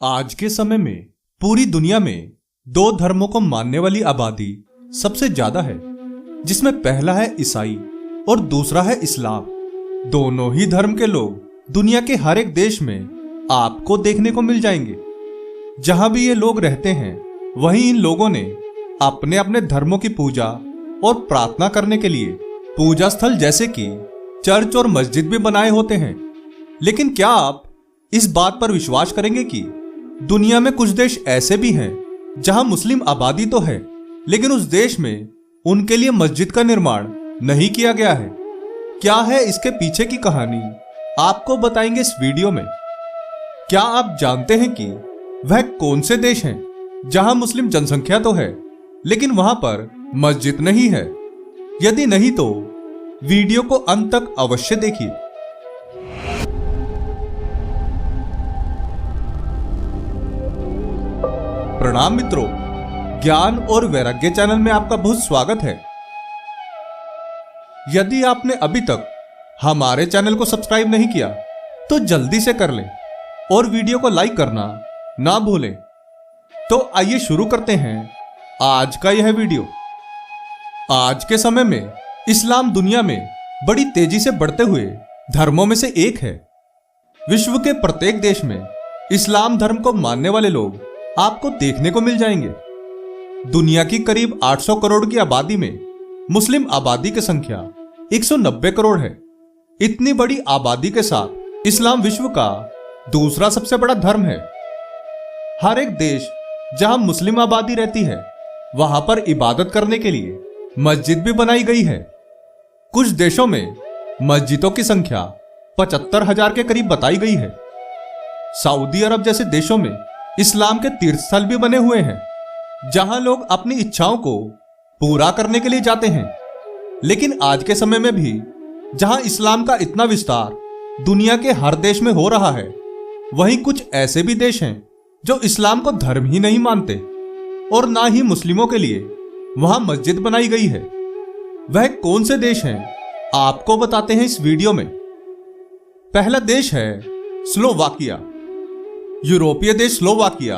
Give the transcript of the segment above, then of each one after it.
आज के समय में पूरी दुनिया में दो धर्मों को मानने वाली आबादी सबसे ज्यादा है, जिसमें पहला है ईसाई और दूसरा है इस्लाम। दोनों ही धर्म के लोग दुनिया के हर एक देश में आपको देखने को मिल जाएंगे। जहां भी ये लोग रहते हैं, वहीं इन लोगों ने अपने अपने धर्मों की पूजा और प्रार्थना करने के लिए पूजा स्थल जैसे कि चर्च और मस्जिद भी बनाए होते हैं। लेकिन क्या आप इस बात पर विश्वास करेंगे कि दुनिया में कुछ देश ऐसे भी हैं जहां मुस्लिम आबादी तो है, लेकिन उस देश में उनके लिए मस्जिद का निर्माण नहीं किया गया है? क्या है इसके पीछे की कहानी, आपको बताएंगे इस वीडियो में। क्या आप जानते हैं कि वह कौन से देश हैं जहां मुस्लिम जनसंख्या तो है, लेकिन वहां पर मस्जिद नहीं है? यदि नहीं तो वीडियो को अंत तक अवश्य देखिए। प्रणाम मित्रों, ज्ञान और वैराग्य चैनल में आपका बहुत स्वागत है। यदि आपने अभी तक हमारे चैनल को सब्सक्राइब नहीं किया तो जल्दी से कर लें और वीडियो को लाइक करना ना भूलें। तो आइए शुरू करते हैं आज का यह वीडियो। आज के समय में इस्लाम दुनिया में बड़ी तेजी से बढ़ते हुए धर्मों में से एक है। विश्व के प्रत्येक देश में इस्लाम धर्म को मानने वाले लोग आपको देखने को मिल जाएंगे। दुनिया की करीब 800 करोड़ की आबादी में मुस्लिम आबादी की संख्या 190 करोड़ है। इतनी बड़ी आबादी के साथ इस्लाम विश्व का दूसरा सबसे बड़ा धर्म है। हर एक देश जहां मुस्लिम आबादी रहती है, वहां पर इबादत करने के लिए मस्जिद भी बनाई गई है। कुछ देशों में मस्जिदों की संख्या 75,000 के करीब बताई गई है। सऊदी अरब जैसे देशों में इस्लाम के तीर्थ स्थल भी बने हुए हैं, जहां लोग अपनी इच्छाओं को पूरा करने के लिए जाते हैं। लेकिन आज के समय में भी जहां इस्लाम का इतना विस्तार दुनिया के हर देश में हो रहा है, वहीं कुछ ऐसे भी देश हैं जो इस्लाम को धर्म ही नहीं मानते और ना ही मुस्लिमों के लिए वहां मस्जिद बनाई गई है। वह कौन से देश हैं, आपको बताते हैं इस वीडियो में। पहला देश है स्लोवाकिया। यूरोपीय देश स्लोवाकिया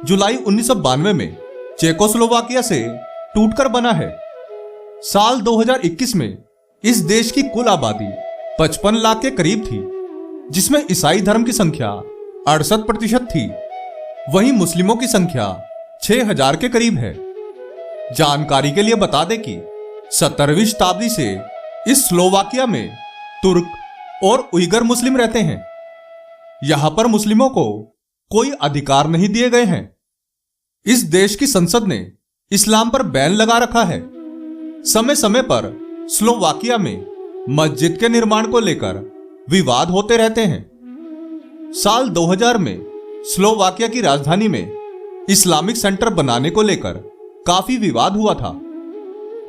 जुलाई 1992 में चेकोस्लोवाकिया से टूटकर बना है। साल 2021 में इस देश की कुल आबादी 55 लाख के करीब थी, जिसमें ईसाई धर्म की संख्या 68% थी। वहीं मुस्लिमों की संख्या 6,000 के करीब है। जानकारी के लिए बता दें कि 17वीं शताब्दी से इस स्लोवाकिया में तुर्क और उइगर मुस्लिम रहते हैं। यहां पर मुस्लिमों को कोई अधिकार नहीं दिए गए हैं। इस देश की संसद ने इस्लाम पर बैन लगा रखा है। समय समय पर स्लोवाकिया में मस्जिद के निर्माण को लेकर विवाद होते रहते हैं। साल 2000 में स्लोवाकिया की राजधानी में इस्लामिक सेंटर बनाने को लेकर काफी विवाद हुआ था,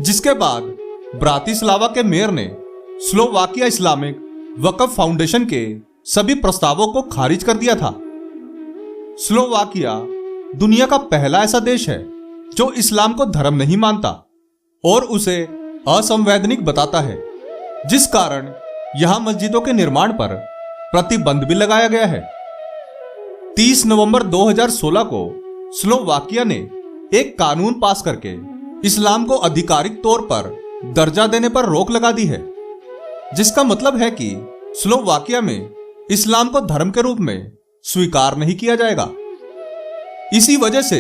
जिसके बाद ब्रातिस्लावा के मेयर ने स्लोवाकिया इस्लामिक वक्फ फाउंडेशन के सभी प्रस्तावों को खारिज कर दिया था। स्लोवाकिया दुनिया का पहला ऐसा देश है जो इस्लाम को धर्म नहीं मानता और उसे असंवैधानिक बताता है, जिस कारण यहां मस्जिदों के निर्माण पर प्रतिबंध भी लगाया गया है। 30 नवंबर 2016 को स्लोवाकिया ने एक कानून पास करके इस्लाम को आधिकारिक तौर पर दर्जा देने पर रोक लगा दी है, जिसका मतलब है कि स्लोवाकिया में इस्लाम को धर्म के रूप में स्वीकार नहीं किया जाएगा। इसी वजह से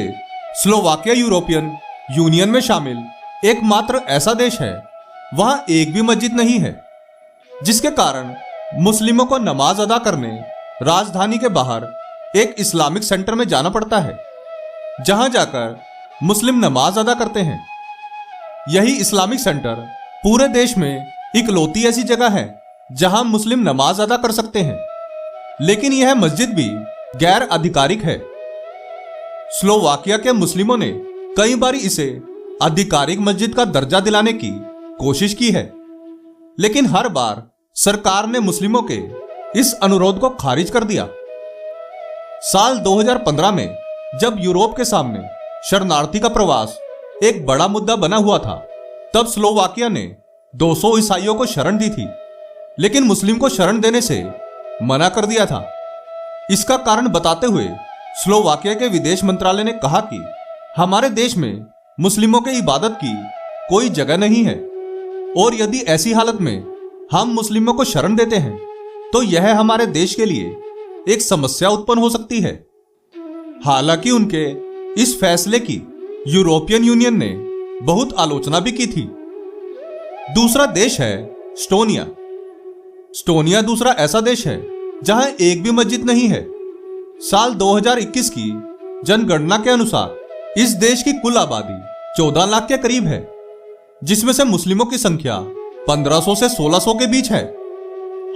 स्लोवाकिया यूरोपियन यूनियन में शामिल एकमात्र ऐसा देश है वहां एक भी मस्जिद नहीं है, जिसके कारण मुस्लिमों को नमाज अदा करने राजधानी के बाहर एक इस्लामिक सेंटर में जाना पड़ता है, जहां जाकर मुस्लिम नमाज अदा करते हैं। यही इस्लामिक सेंटर पूरे देश में इकलौती ऐसी जगह है जहां मुस्लिम नमाज अदा कर सकते हैं, लेकिन यह मस्जिद भी गैर आधिकारिक है। स्लोवाकिया के मुस्लिमों ने कई बार इसे आधिकारिक मस्जिद का दर्जा दिलाने की कोशिश की है, लेकिन हर बार सरकार ने मुस्लिमों के इस अनुरोध को खारिज कर दिया। साल 2015 में जब यूरोप के सामने शरणार्थी का प्रवास एक बड़ा मुद्दा बना हुआ था, तब स्लोवाकिया ने 200 ईसाइयों को शरण दी थी, लेकिन मुस्लिम को शरण देने से मना कर दिया था। इसका कारण बताते हुए स्लोवाकिया के विदेश मंत्रालय ने कहा कि हमारे देश में मुस्लिमों के इबादत की कोई जगह नहीं है और यदि ऐसी हालत में हम मुस्लिमों को शरण देते हैं तो यह हमारे देश के लिए एक समस्या उत्पन्न हो सकती है। हालांकि उनके इस फैसले की यूरोपियन यूनियन ने बहुत आलोचना भी की थी। दूसरा देश है स्टोनिया। स्टोनिया दूसरा ऐसा देश है जहां एक भी मस्जिद नहीं है। साल 2021 की जनगणना के अनुसार इस देश की कुल आबादी 14 लाख के करीब है, जिसमें से मुस्लिमों की संख्या 1500 से 1600 के बीच है।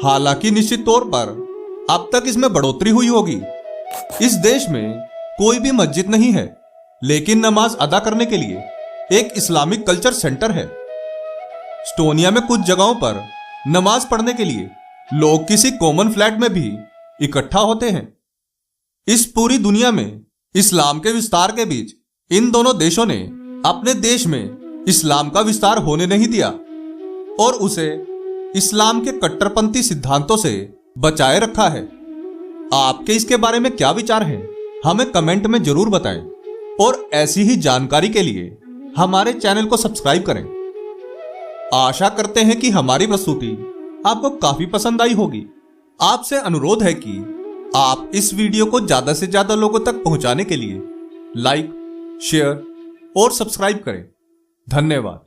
हालांकि निश्चित तौर पर अब तक इसमें बढ़ोतरी हुई होगी। इस देश में कोई भी मस्जिद नहीं है, लेकिन नमाज अदा करने के लिए एक इस्लामिक कल्चर सेंटर है। स्टोनिया में कुछ जगहों पर नमाज पढ़ने के लिए लोग किसी कॉमन फ्लैट में भी इकट्ठा होते हैं। इस पूरी दुनिया में इस्लाम के विस्तार के बीच इन दोनों देशों ने अपने देश में इस्लाम का विस्तार होने नहीं दिया और उसे इस्लाम के कट्टरपंथी सिद्धांतों से बचाए रखा है। आपके इसके बारे में क्या विचार हैं? हमें कमेंट में जरूर बताएं और ऐसी ही जानकारी के लिए हमारे चैनल को सब्सक्राइब करें। आशा करते हैं कि हमारी प्रस्तुति आपको काफी पसंद आई होगी। आपसे अनुरोध है कि आप इस वीडियो को ज्यादा से ज्यादा लोगों तक पहुंचाने के लिए लाइक, शेयर और सब्सक्राइब करें। धन्यवाद।